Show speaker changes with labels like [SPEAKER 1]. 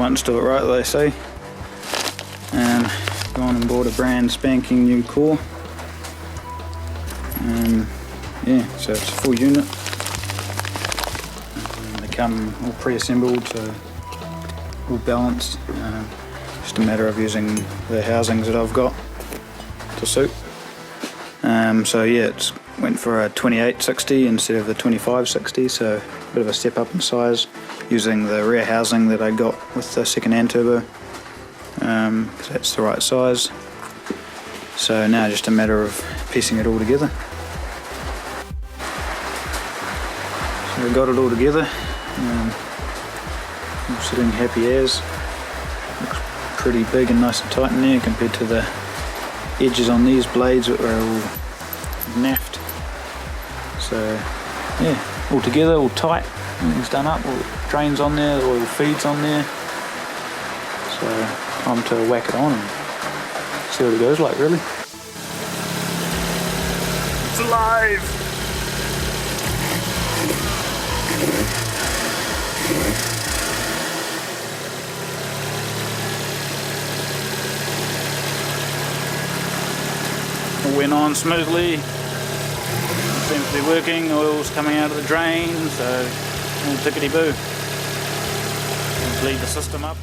[SPEAKER 1] once, do it right, they say. Gone and bought a brand spanking new core. Yeah, so it's a full unit. They come all pre-assembled, so all balanced. Just a matter of using the housings that I've got to suit. So yeah, it's went for a 2860 instead of the 2560, so a bit of a step up in size, using the rear housing that I got with the second-hand turbo, because that's the right size. So now just a matter of piecing it all together. So I got it all together, I'm sitting happy as. Looks pretty big and nice and tight in there compared to the edges on these blades that were all naffed. So yeah, all together, all tight, everything's done up, all the drains on there, the oil feeds on there. So time to whack it on and see what it goes like, really. It's alive! It went on smoothly. Seems to be working, oil's coming out of the drain, so all tickety-boo. Let's lead the system up.